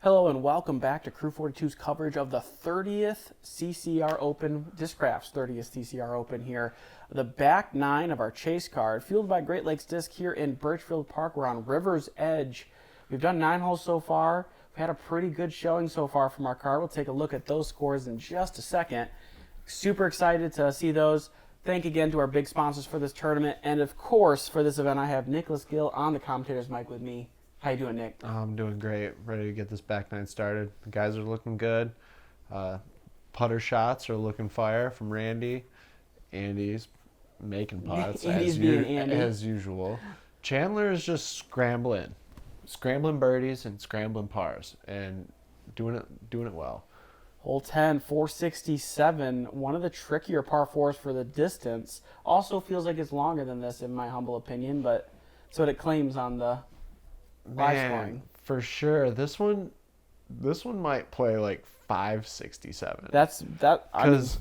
Hello and welcome back to Crew 42's coverage of the 30th CCR Open, Discraft's 30th CCR Open here. The back nine of our chase card, fueled by Great Lakes Disc here in Burchfield Park. We're on River's Edge. We've done 9 holes so far. We've had a pretty good showing so far from our card. We'll take a look at those scores in just a second. Super excited to see those. Thank again to our big sponsors for this tournament. And of course, for this event, I have Nicholas Gill on the commentator's mic with me. How you doing, Nick? I'm doing great. Ready to get this back nine started. The guys are looking good. Putter shots are looking fire from Randy. Andy's making putts Andy's being Andy. as usual. Chandler is just scrambling birdies and scrambling pars, and doing it well. Hole 10, 467, one of the trickier par fours for the distance. Also feels like it's longer than this, in my humble opinion, but that's what it claims on the live scoring. For sure. This one might play like 567. Because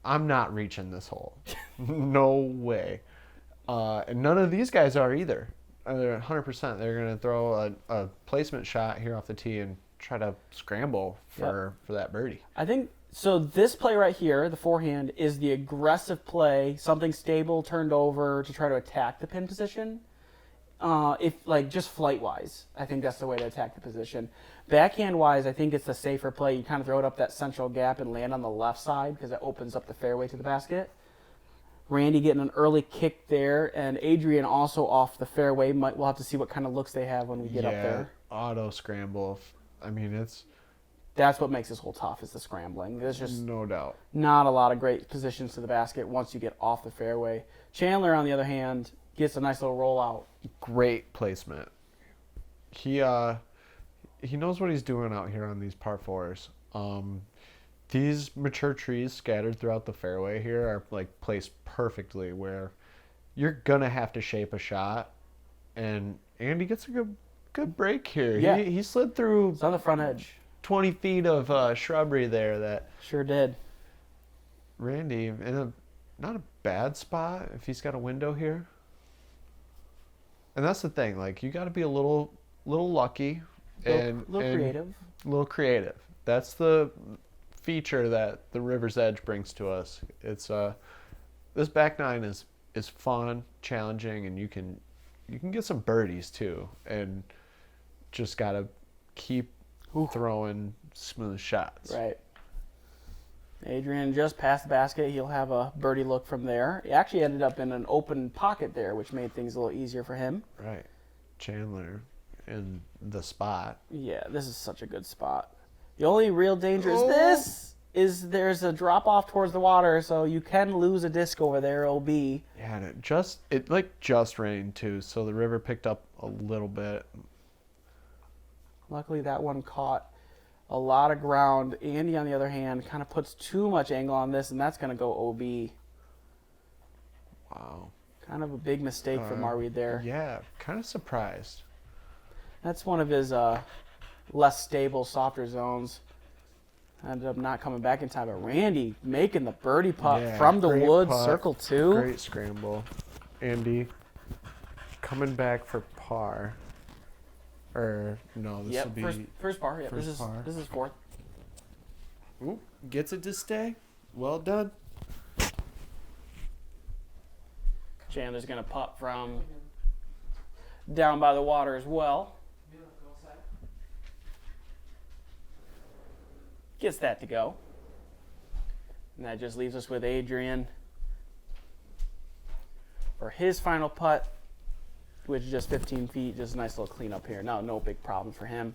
I'm not reaching this hole. No way. And none of these guys are either. They're 100%. They're going to throw a placement shot here off the tee and try to scramble for that birdie. I think so. This play right here, the forehand, is the aggressive play, something stable turned over to try to attack the pin position. If like just flight wise, I think that's the way to attack the position. Backhand wise, I think it's the safer play. You kind of throw it up that central gap and land on the left side because it opens up the fairway to the basket. Randy getting an early kick there, and Adrian also off the fairway. We'll have to see what kind of looks they have when we get up there. Auto scramble. That's what makes this hole tough, is the scrambling. There's just no doubt not a lot of great positions to the basket once you get off the fairway. Chandler, on the other hand, gets a nice little rollout. Great placement. He knows what he's doing out here on these par fours. These mature trees scattered throughout the fairway here are like placed perfectly where you're gonna have to shape a shot, and Andy gets a good break here. Yeah. He slid through. It's on the front edge. 20 feet of shrubbery there that Sure did. Randy in not a bad spot if he's got a window here. And that's the thing, like you got to be a little lucky and creative. A little creative. That's the feature that the River's Edge brings to us. It's this back nine is fun, challenging, and you can get some birdies too, and just got to keep throwing smooth shots. Right. Adrian just past the basket. He'll have a birdie look from there. He actually ended up in an open pocket there, which made things a little easier for him. Right. Chandler in the spot. Yeah, this is such a good spot. The only real danger is there's a drop off towards the water, so you can lose a disc over there, OB. Yeah, and it just rained too, so the river picked up a little bit. Luckily, that one caught a lot of ground. Andy, on the other hand, kind of puts too much angle on this, and that's going to go OB. Wow. Kind of a big mistake for Marwede there. Yeah, kind of surprised. That's one of his less stable, softer zones. Ended up not coming back in time, but Randy making the birdie putt from the woods, putt, circle 2. Great scramble. Andy coming back for par. Or no, this would be first par. Yeah, this is fourth. Ooh, gets it to stay. Well done. Chandler's gonna putt from down by the water as well. Gets that to go, and that just leaves us with Adrian for his final putt, which is just 15 feet, just a nice little cleanup here. No big problem for him.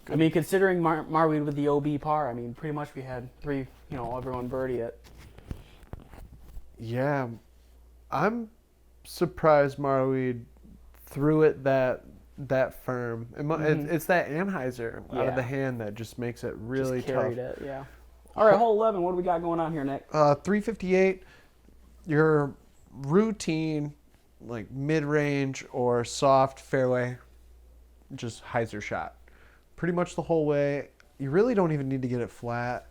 Good. I mean, considering Marwede with the OB par, I mean, pretty much we had 3, everyone birdie it. Yeah, I'm surprised Marwede threw it that firm. It's that Anheuser out of the hand that just makes it really just carried tough. It, yeah. All right, hole 11. What do we got going on here, Nick? 358. Your routine, like mid-range or soft fairway, just hyzer shot. Pretty much the whole way. You really don't even need to get it flat.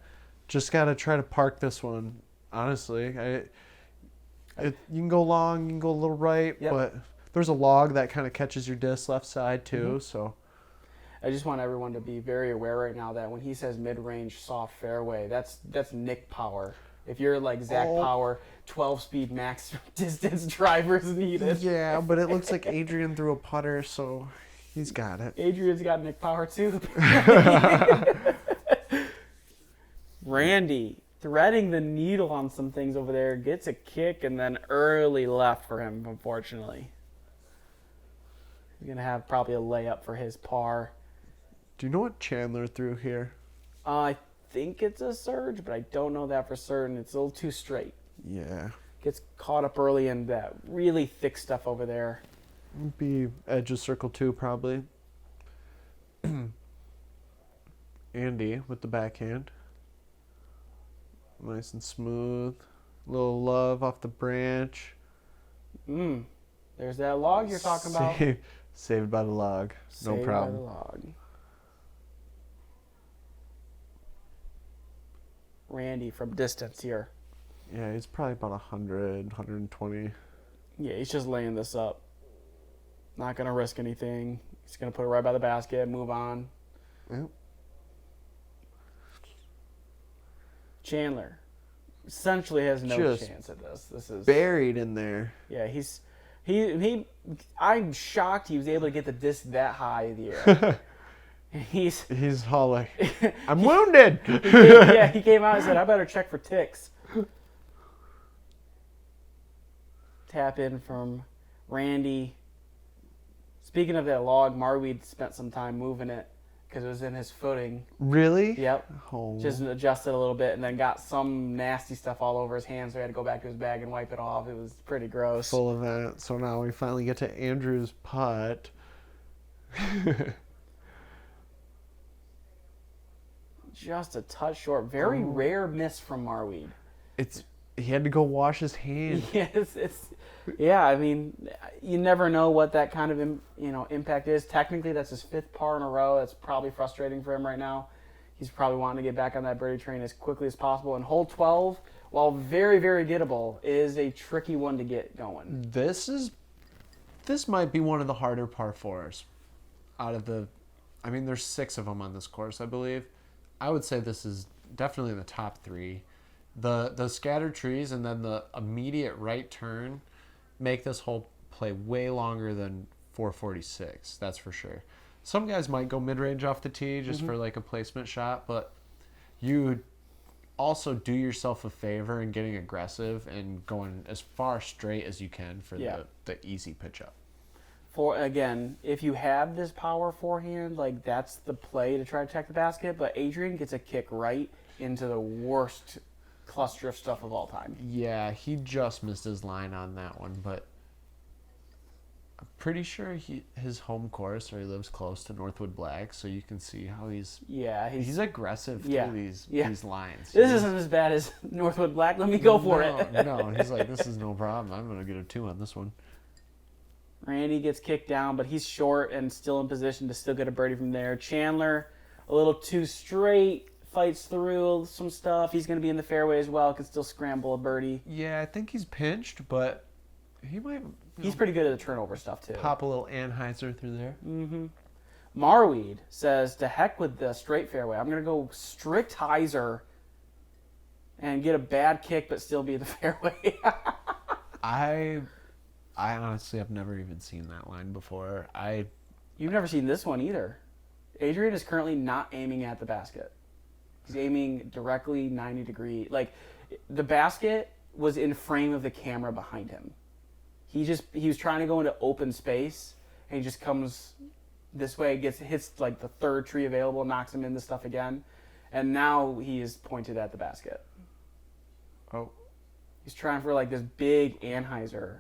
Just got to try to park this one, honestly. You can go long, you can go a little right, but There's a log that kind of catches your disc left side too. So I just want everyone to be very aware right now that when he says mid-range soft fairway, that's Nick Power. If you're like Zach Power, 12-speed max distance drivers needed. Yeah, but it looks like Adrian threw a putter, so he's got it. Adrian's got Nick Power too. Randy threading the needle on some things over there, gets a kick and then early left for him, unfortunately. He's going to have probably a layup for his par. Do you know what Chandler threw here? I think it's a surge, but I don't know that for certain. It's a little too straight. Yeah. Gets caught up early in that really thick stuff over there. It'd be edge of circle 2 probably. Andy with the backhand. Nice and smooth. Little love off the branch. There's that log you're talking about. Saved by the log. No Saved problem. by the log. Randy from distance here. Yeah, he's probably about 100, 120. Yeah, he's just laying this up. Not going to risk anything. He's going to put it right by the basket, move on. Yep. Chandler essentially has no Just chance at this. This is buried in there. Yeah, he I'm shocked he was able to get the disc that high in the air. He's all like, I'm wounded. He came out and said, I better check for ticks. Tap in from Randy. Speaking of that log, Marwede spent some time moving it because it was in his footing. Really? Yep. Oh. Just adjusted a little bit and then got some nasty stuff all over his hands, so he had to go back to his bag and wipe it off. It was pretty gross. Full of that. So now we finally get to Andrew's putt. Just a touch short. Very rare miss from Marwede. He had to go wash his hands. Yes, yeah. I mean, you never know what that kind of impact is. Technically, that's his 5th par in a row. That's probably frustrating for him right now. He's probably wanting to get back on that birdie train as quickly as possible. And hole 12, while very, very gettable, is a tricky one to get going. This might be one of the harder par 4s out of the. I mean, there's 6 of them on this course, I believe. I would say this is definitely in the top 3. The scattered trees and then the immediate right turn make this hole play way longer than 446. That's for sure. Some guys might go mid-range off the tee just for like a placement shot, but you also do yourself a favor in getting aggressive and going as far straight as you can for the easy pitch up. Again, if you have this power forehand, like that's the play to try to check the basket. But Adrian gets a kick right into the worst cluster of stuff of all time. Yeah, he just missed his line on that one, but I'm pretty sure his home course, or he lives close to Northwood Black, so you can see how he's aggressive through these lines. This isn't as bad as Northwood Black. Let me go for it. No, he's like, this is no problem. I'm gonna get a 2 on this one. Randy gets kicked down, but he's short and still in position to still get a birdie from there. Chandler, a little too straight, fights through some stuff. He's going to be in the fairway as well, can still scramble a birdie. Yeah, I think he's pinched, but he might... He's pretty good at the turnover stuff, too. Pop a little Anheuser through there. Mm-hmm. Marwede says, to heck with the straight fairway. I'm going to go strict hyzer and get a bad kick, but still be in the fairway. I honestly have never even seen that line before. You've never seen this one either. Adrian is currently not aiming at the basket. He's aiming directly 90 degree. Like, the basket was in frame of the camera behind him. He was trying to go into open space, and he just comes this way, hits like the 3rd tree available, knocks him into stuff again, and now he is pointed at the basket. Oh. He's trying for like this big Anheuser.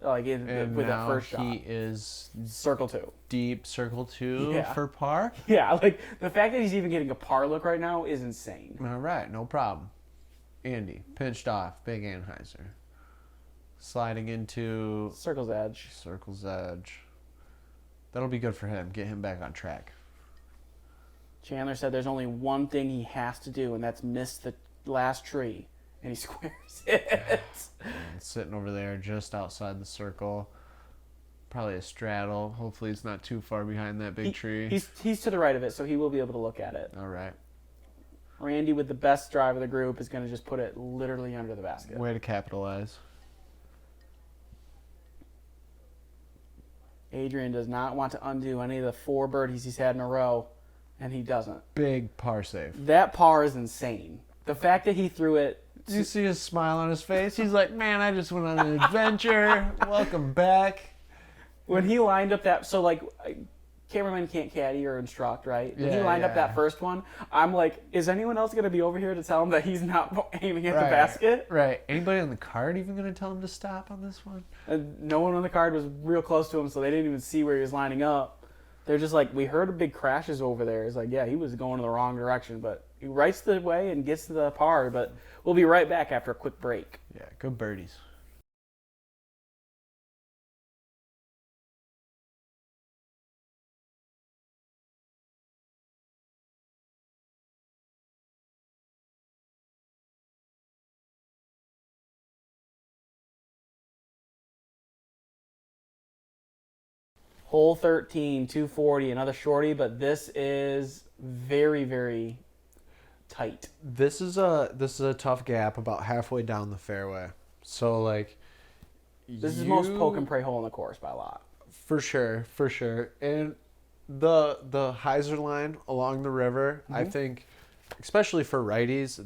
With that first shot. He is circle 2. Deep circle 2 for par? Yeah, like the fact that he's even getting a par look right now is insane. All right, no problem. Andy, pinched off, big Anheuser. Sliding into... Circle's edge. That'll be good for him. Get him back on track. Chandler said there's only one thing he has to do, and that's miss the last tree. And he squares it. And sitting over there just outside the circle. Probably a straddle. Hopefully it's not too far behind that big tree. He's to the right of it, so he will be able to look at it. All right. Randy, with the best drive of the group, is going to just put it literally under the basket. Way to capitalize. Adrian does not want to undo any of the 4 birdies he's had in a row, and he doesn't. Big par save. That par is insane. The fact that he threw it... Do you see his smile on his face? He's like, man, I just went on an adventure. Welcome back. When he lined up that... So, like, cameramen can't caddy or instruct, right? When he lined up that first one, I'm like, is anyone else going to be over here to tell him that he's not aiming at the basket? Right. Anybody on the card even going to tell him to stop on this one? No one on the card was real close to him, so they didn't even see where he was lining up. They're just like, we heard big crashes over there. It's like, yeah, he was going in the wrong direction, but he rights the way and gets to the par. But we'll be right back after a quick break. Yeah, good birdies. Hole 13, 240, another shorty, but this is very, very tight. This is a tough gap about halfway down the fairway. So like, this is the most poke and pray hole in the course by a lot. For sure. And the hyzer line along the river, I think, especially for righties,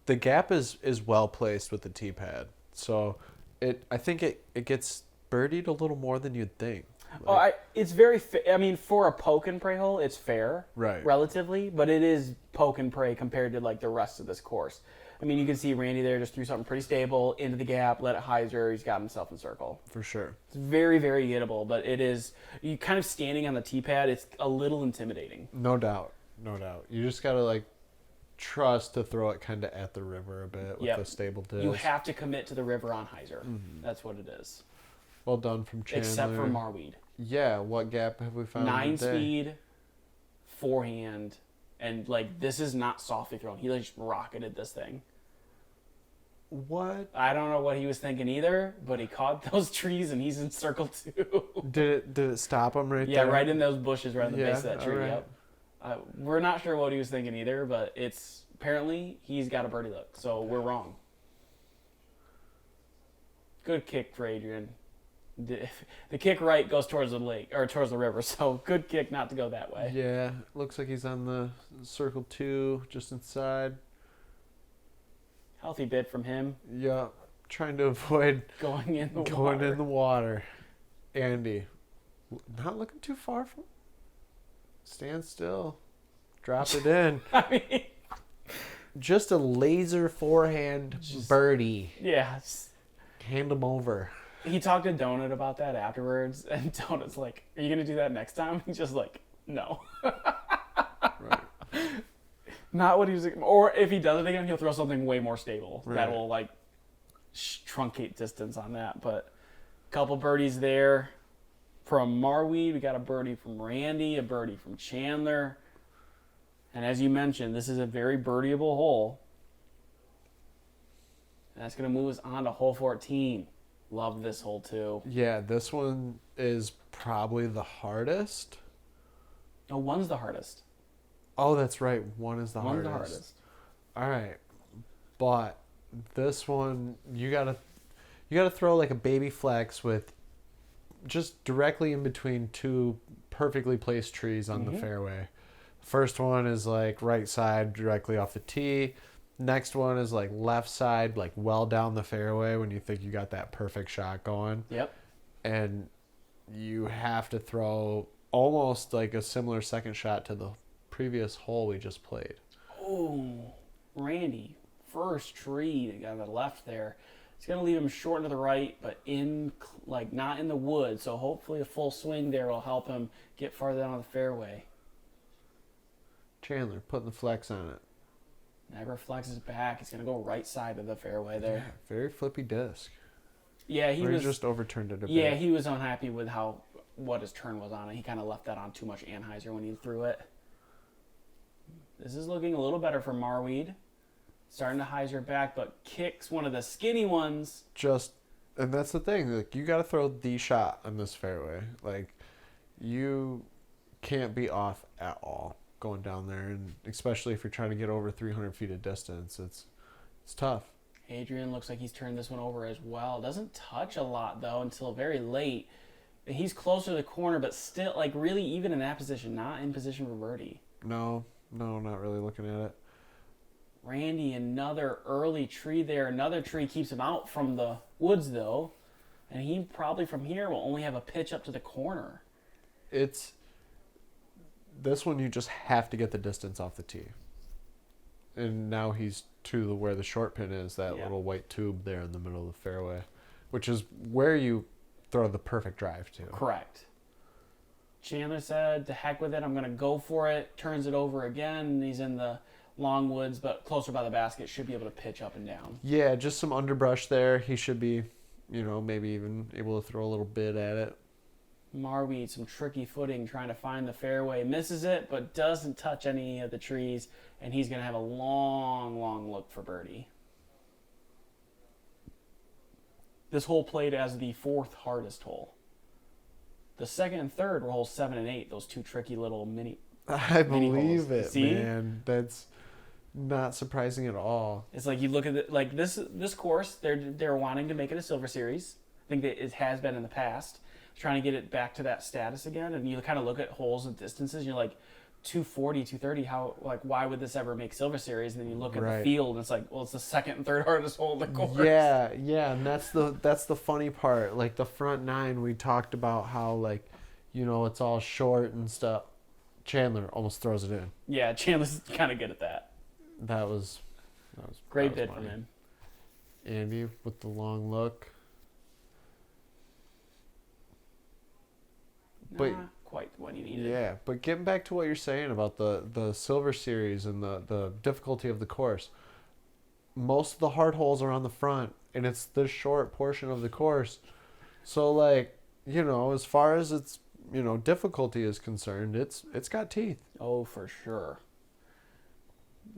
the gap is well placed with the tee pad. So I think it gets birdied a little more than you'd think. It's very. I mean, for a poke and pray hole, it's fair, right? Relatively, but it is poke and pray compared to like the rest of this course. I mean, you can see Randy there just threw something pretty stable into the gap, let it hyzer. He's got himself in circle. For sure. It's very, very gettable, but it is you kind of standing on the tee pad. It's a little intimidating. No doubt. You just gotta like trust to throw it kind of at the river a bit with the stable disc. You have to commit to the river on hyzer. That's what it is. Well done from Chandler. Except for Marwede. Yeah, what gap have we found? 9 speed, forehand, and like this is not softly thrown. He like just rocketed this thing. What? I don't know what he was thinking either, but he caught those trees and he's in circle 2. Did it stop him right there? Yeah, right in those bushes, right in the base of that tree. Right. Yep. We're not sure what he was thinking either, but it's apparently he's got a birdie look, so we're wrong. Good kick for Adrian. The kick right goes towards the lake or towards the river, so good kick not to go that way. Yeah, looks like he's on the circle 2, just inside. Healthy bit from him. Yeah, trying to avoid going in the water. Andy, not looking too far from. Stand still. Drop it in. I mean, just a laser forehand birdie. Yeah. Hand him over. He talked to Donut about that afterwards, and Donut's like, "Are you gonna do that next time?" He's just like, "No." Right. Not what he was. Or if he does it again, he'll throw something way more stable that will like truncate distance on that. But a couple birdies there from Marwede. We got a birdie from Randy, a birdie from Chandler, and as you mentioned, this is a very birdieable hole. And that's gonna move us on to hole 14. Love this hole too. Yeah, this one is probably the hardest. No, one's the hardest. Oh, that's right. One is the One's hardest. the hardest. All right, but this one you gotta throw like a baby flex with just directly in between 2 perfectly placed trees on the fairway. First one is like right side directly off the tee. Next one is like left side, like well down the fairway when you think you got that perfect shot going. Yep. And you have to throw almost like a similar second shot to the previous hole we just played. Oh, Randy, first tree on the left there. It's going to leave him short to the right, but not in the woods. So hopefully a full swing there will help him get farther down the fairway. Chandler putting the flex on it. Never flexes back. It's going to go right side of the fairway there. Yeah, very flippy disc. Yeah, he just overturned it a bit. Yeah, he was unhappy with what his turn was on it. He kind of left that on too much anhyzer when he threw it. This is looking a little better for Marwede. Starting to hyzer back, but kicks one of the skinny ones. Just And that's the thing. Like, you got to throw the shot on this fairway. Like, you can't be off at all going down there, and especially if you're trying to get over 300 feet of distance, it's tough. Adrian looks like he's turned this one over as well. Doesn't touch a lot, though, until very late. He's closer to the corner, but still, like, really even in that position, not in position for birdie. No, not really looking at it. Randy, another early tree there. Another tree keeps him out from the woods, though. And he probably from here will only have a pitch up to the corner. This one you just have to get the distance off the tee. And now he's to where the short pin is, that little white tube there in the middle of the fairway, which is where you throw the perfect drive to. Correct. Chandler said, to heck with it, I'm going to go for it. Turns it over again. He's in the long woods, but closer by the basket, should be able to pitch up and down. Yeah, just some underbrush there. He should be, maybe even able to throw a little bit at it. Marwede, some tricky footing, trying to find the fairway. Misses it, but doesn't touch any of the trees, and he's going to have a long, long look for birdie. This hole played as the fourth hardest hole. The second and third were holes 7 and 8, those two tricky little mini believe holes. it, See? man. That's not surprising at all. It's like you look at it, like this course, they're wanting to make it a Silver Series. I think that it has been in the past. Trying to get it back to that status again, and you kind of look at holes and distances, and you're like, 240, 230, why would this ever make Silver Series? And then you look at the field, and it's like, well, it's the second and third hardest hole in the course. Yeah, and that's the funny part. Like, the front nine, we talked about how, it's all short and stuff. Chandler almost throws it in. Yeah, Chandler's kind of good at that. That was great bid from him. Andy with the long look. But not quite what he needed. Yeah, but getting back to what you're saying about the Silver Series and the difficulty of the course, most of the hard holes are on the front, and it's this short portion of the course. So, as far as its difficulty is concerned, it's got teeth. Oh, for sure.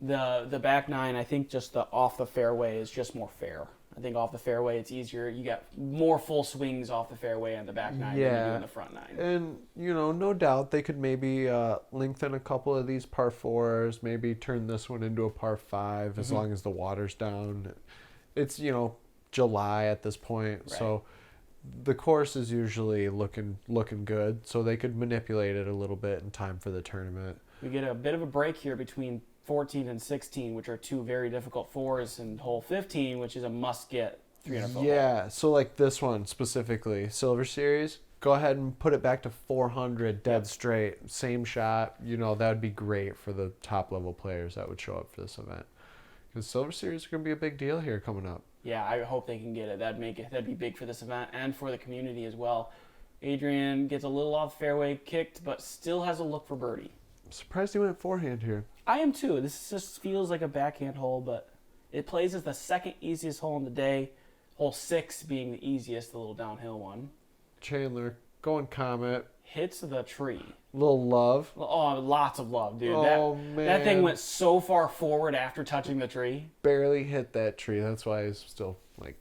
The back nine, I think just the off the fairway is just more fair. I think off the fairway it's easier. You got more full swings off the fairway on the back nine than you do in the front nine. And, no doubt they could maybe lengthen a couple of these par fours, maybe turn this one into a par five as long as the water's down. It's, July at this point, right. So the course is usually looking good, so they could manipulate it a little bit in time for the tournament. We get a bit of a break here between 14 and 16, which are two very difficult fours, and hole 15, which is a must-get 300 foot. Yeah, so this one specifically, Silver Series, go ahead and put it back to 400 dead straight, same shot. That would be great for the top-level players that would show up for this event. Because Silver Series is going to be a big deal here coming up. Yeah, I hope they can get it. That'd be big for this event and for the community as well. Adrian gets a little off fairway kicked, but still has a look for birdie. I'm surprised he went forehand here. I am too. This just feels like a backhand hole, but it plays as the second easiest hole in the day. Hole 6 being the easiest, the little downhill one. Chandler going Comet. Hits the tree. Little love. Oh, lots of love, dude. Man. That thing went so far forward after touching the tree. Barely hit that tree. That's why he's still,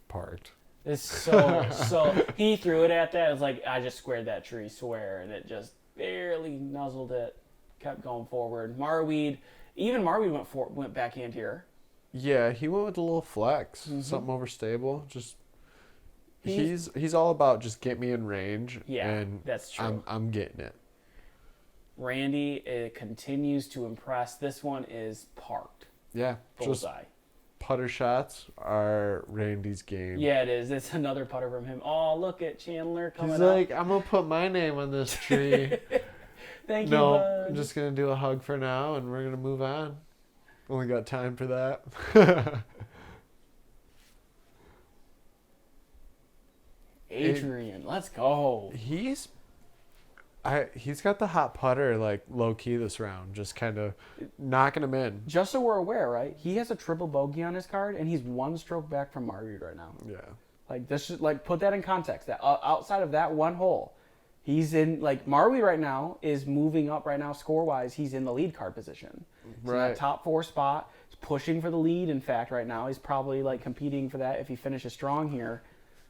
parked. It's so he threw it at that. It was like, I just squared that tree, swear. And it just barely nuzzled it. Kept going forward. Marwede went backhand here. Yeah, he went with a little flex, something overstable. Just he's all about just get me in range. Yeah, and that's true. I'm getting it. Randy continues to impress. This one is parked. Yeah, bullseye. Putter shots are Randy's game. Yeah, it is. It's another putter from him. Oh, look at Chandler coming up. He's like, I'm gonna put my name on this tree. Thank you, No, bud. I'm just going to do a hug for now, and we're going to move on. Only got time for that. Adrian, let's go. He's got the hot putter, low-key this round, just kind of knocking him in. Just so we're aware, right? He has a triple bogey on his card, and he's one stroke back from Marwede right now. Yeah. This is, put that in context. That outside of that one hole, he's in, Marwede right now is moving up right now score-wise. He's in the lead card position. He's in that top 4 spot. He's pushing for the lead, in fact, right now. He's probably, competing for that if he finishes strong here.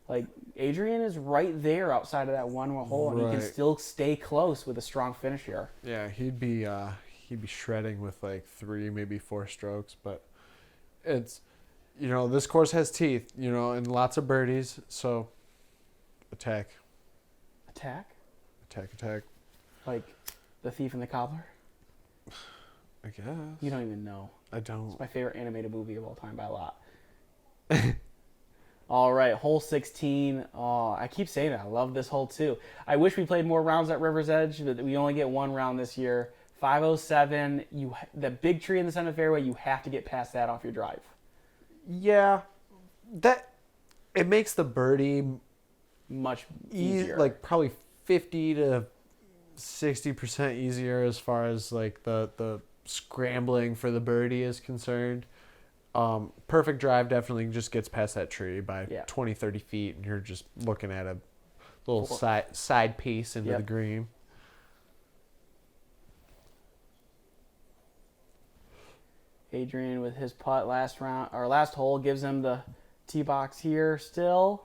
Like, Adrian is right there outside of that one hole, and he can Right. still stay close with a strong finish here. Yeah, he'd be shredding with like 3, maybe 4 strokes, but it's, this course has teeth, and lots of birdies, so attack. Attack? Attack. Like the thief and the cobbler? I guess. You don't even know. I don't. It's my favorite animated movie of all time by a lot. All right, hole 16. Oh, I keep saying that. I love this hole too. I wish we played more rounds at River's Edge, but we only get one round this year. 507. The big tree in the center fairway, you have to get past that off your drive. Yeah, it makes the birdie Much easier. like probably 50 to 60% easier as far as like the scrambling for the birdie is concerned. Perfect drive definitely just gets past that tree by 20, 30 feet, and you're just looking at a little side piece into the green. Adrian with his putt last hole gives him the tee box here still.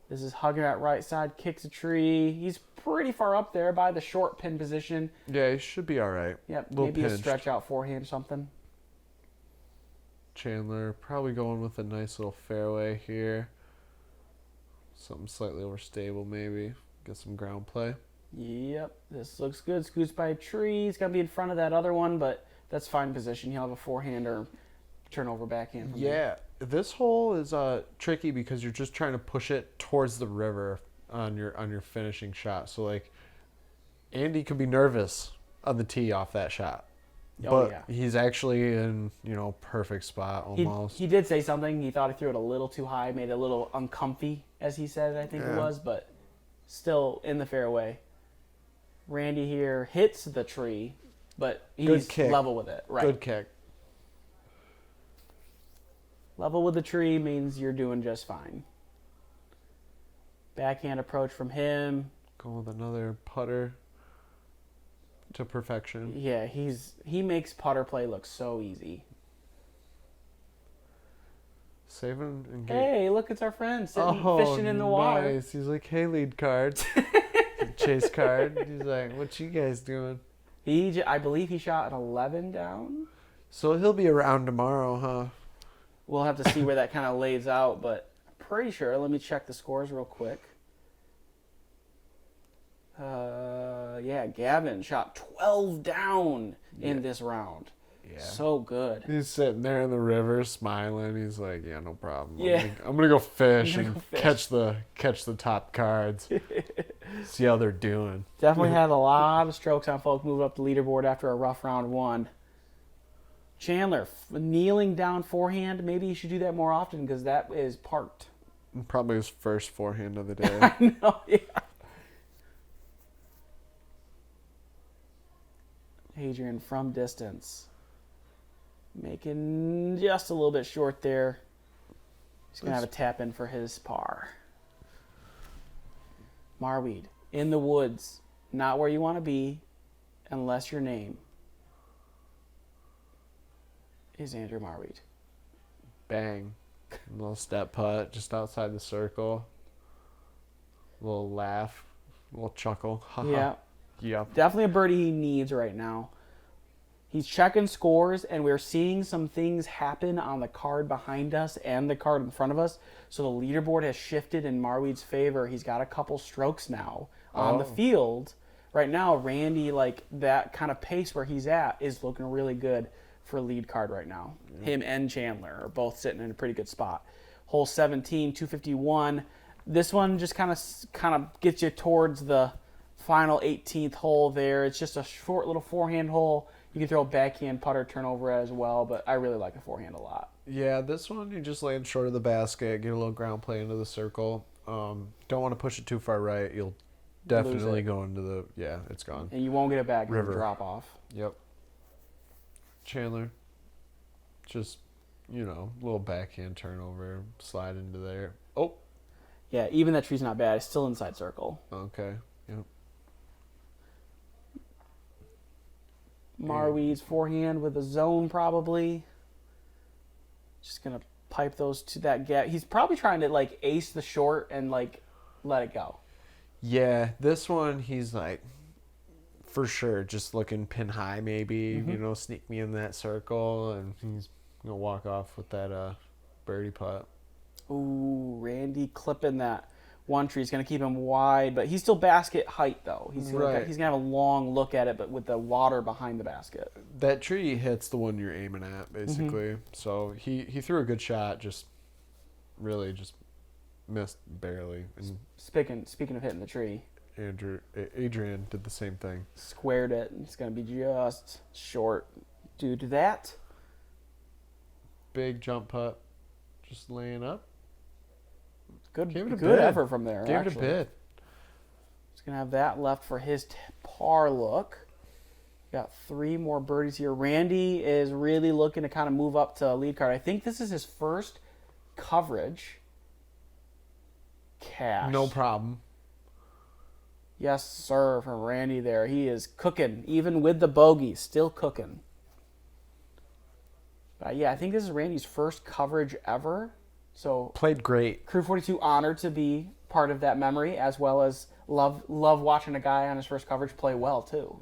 This is hugging that right side, kicks a tree. He's pretty far up there by the short pin position. Yeah, he should be all right. Yep, maybe a stretch out forehand or something. Chandler probably going with a nice little fairway here. Something slightly overstable maybe. Get some ground play. Yep, this looks good. Scoots by a tree. He's going to be in front of that other one, but that's fine position. He'll have a forehand or turnover backhand. Yeah, this hole is tricky because you're just trying to push it towards the river on your finishing shot. So like, Andy could be nervous on the tee off that shot. But he's actually in, perfect spot almost. He did say something. He thought he threw it a little too high, made it a little uncomfy, as he said, I think it was, but still in the fairway. Randy here hits the tree, but he's level with it. Right. Good kick. Level with the tree means you're doing just fine. Backhand approach from him. Going with another putter to perfection. Yeah, he makes putter play look so easy. Saving and hey, look, it's our friend sitting fishing in the water. Nice. He's like, hey, lead card. Chase card. He's like, what you guys doing? I believe he shot an 11 down. So he'll be around tomorrow, huh? We'll have to see where that kind of lays out, but I'm pretty sure. Let me check the scores real quick. Gavin shot 12 down in this round. Yeah. So good. He's sitting there in the river smiling. He's like, yeah, no problem. Yeah. I'm gonna go fish and catch the top cards. See how they're doing. Definitely had a lot of strokes on folks moving up the leaderboard after a rough round one. Chandler kneeling down forehand. Maybe you should do that more often because that is parked. Probably his first forehand of the day. I know, yeah. Adrian from distance. Making just a little bit short there. He's going to have a tap in for his par. Marwede, in the woods. Not where you want to be unless your name is Andrew Marwede. Bang. Little step putt just outside the circle. Little laugh. Little chuckle. Yeah. Yep. Definitely a birdie he needs right now. He's checking scores, and we're seeing some things happen on the card behind us and the card in front of us. So the leaderboard has shifted in Marwede's favor. He's got a couple strokes now on the field. Right now, Randy, like that kind of pace where he's at, is looking really good for lead card right now. Yeah. Him and Chandler are both sitting in a pretty good spot. Hole 17, 251. This one just kind of gets you towards the final 18th hole there. It's just a short little forehand hole. You can throw a backhand putter turnover as well, but I really like the forehand a lot. Yeah, this one you just land short of the basket, get a little ground play into the circle. Don't want to push it too far right. You'll definitely go into the, it's gone. And you won't get it back in the drop off. Yep. Chandler, just, little backhand turnover, slide into there. Oh. Yeah, even that tree's not bad. It's still inside circle. Okay. Yep. Marwede's forehand with a zone probably. Just going to pipe those to that gap. He's probably trying to like ace the short and like let it go. Yeah, this one he's like for sure just looking pin high maybe, sneak me in that circle, and he's gonna walk off with that birdie putt. Ooh, Randy clipping that one tree. He's gonna keep him wide, but he's still basket height though. He's gonna have a long look at it, but with the water behind the basket. That tree hits the one you're aiming at, basically. So he threw a good shot, just really just missed barely. And Speaking of hitting the tree, Adrian did the same thing. Squared it. It's going to be just short due to that. Big jump putt, just laying up. Good effort from there. Gave it a bid. He's going to have that left for his par look. Got 3 more birdies here. Randy is really looking to kind of move up to lead card. I think this is his first coverage. Cash. No problem. Yes, sir, from Randy there. He is cooking, even with the bogey, still cooking. But yeah, I think this is Randy's first coverage ever. So played great. Crew 42 honored to be part of that memory, as well as love watching a guy on his first coverage play well too.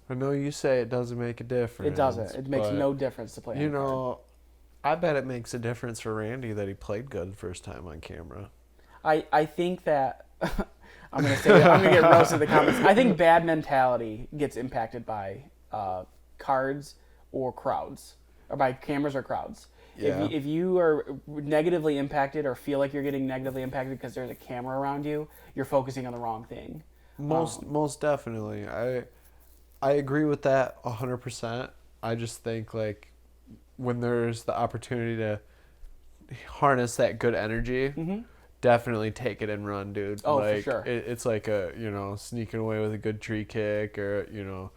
I know you say it doesn't make a difference. It doesn't. It makes no difference to play. I bet it makes a difference for Randy that he played good first time on camera. I think that I'm going to say that. I'm going to get roasted in the comments. I think bad mentality gets impacted by cards or crowds, or by cameras or crowds. Yeah. If you are negatively impacted or feel like you're getting negatively impacted because there's a camera around you, you're focusing on the wrong thing. Most definitely. I agree with that 100%. I just think like when there's the opportunity to harness that good energy, definitely take it and run, dude. Oh, like, for sure. It's like sneaking away with a good tree kick, or you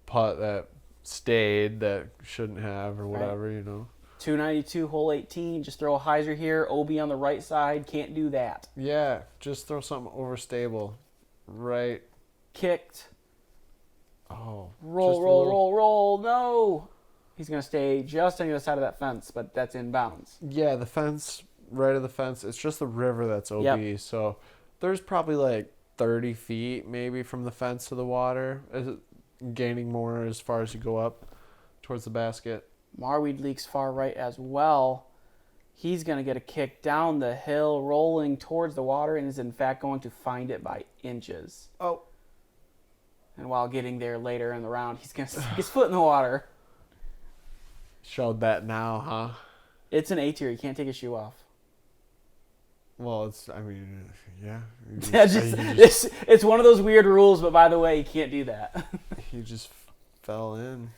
putt that stayed that shouldn't have, or whatever. 292 hole 18. Just throw a hyzer here. OB on the right side. Can't do that. Yeah, just throw something overstable. Right. Kicked. Oh. Roll. No. He's going to stay just on the other side of that fence, but that's in bounds. Yeah, the fence, right of the fence. It's just the river that's OB. Yep. So there's probably like 30 feet maybe from the fence to the water. Is it gaining more as far as you go up towards the basket? Marwede leaks far right as well. He's going to get a kick down the hill, rolling towards the water, and is in fact going to find it by inches. Oh. And while getting there later in the round, he's going to stick his foot in the water. Showed that now, huh? It's an A tier. You can't take his shoe off. Well, yeah. It's one of those weird rules, but by the way, you can't do that. He just fell in.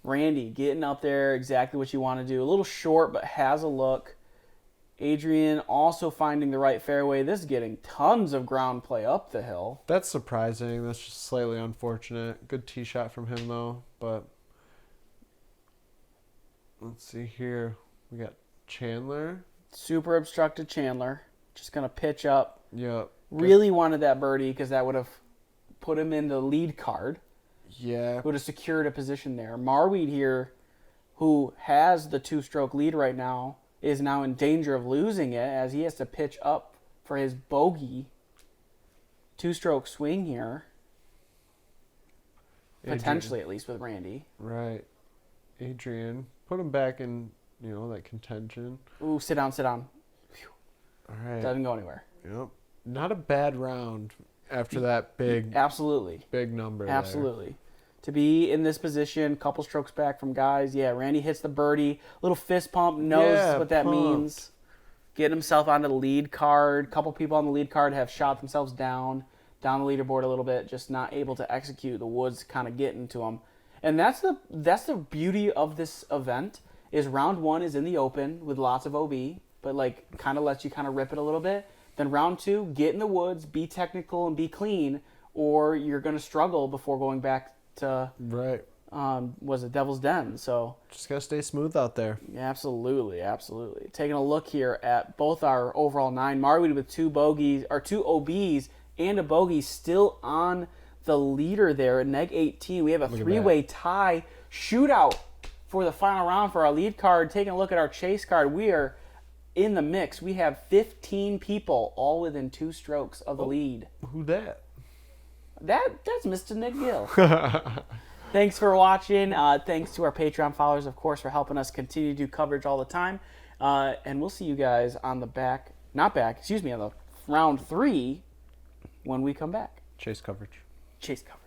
Randy getting up there, exactly what you want to do. A little short, but has a look. Adrian also finding the right fairway. This is getting tons of ground play up the hill. That's surprising. That's just slightly unfortunate. Good tee shot from him, though. But let's see here. We got Chandler. Super obstructed Chandler. Just going to pitch up. Yep. Really wanted that birdie because that would have put him in the lead card. Yeah. Would have secured a position there. Marwede here, who has the 2-stroke lead right now, is now in danger of losing it as he has to pitch up for his bogey 2-stroke swing here. Potentially, at least, with Randy. Right. Adrian. Put him back in, that contention. Ooh, sit down. Whew. All right. Doesn't go anywhere. Yep. Not a bad round after that big number. Absolutely. There. To be in this position, couple strokes back from guys. Yeah, Randy hits the birdie. Little fist pump, knows what that means. Getting himself onto the lead card. Couple people on the lead card have shot themselves down the leaderboard a little bit, just not able to execute. The woods kind of getting to them. And that's the beauty of this event, is round 1 is in the open with lots of OB, but like kind of lets you kind of rip it a little bit. Then round 2, get in the woods, be technical and be clean, or you're going to struggle before going back to was it Devil's Den. So just gotta stay smooth out there. Absolutely. Taking a look here at both our overall 9. Marwede with 2 OBs and a bogey, still on the leader there at neg 18. We have a 3-way tie shootout for the final round for our lead card. Taking a look at our chase card, we are in the mix. We have 15 people, all within 2 strokes of the lead. Who that? That's Mr. Nick Gill. Thanks for watching. Thanks to our Patreon followers, of course, for helping us continue to do coverage all the time. And we'll see you guys on the on the round 3 when we come back. Chase coverage. Chase coverage.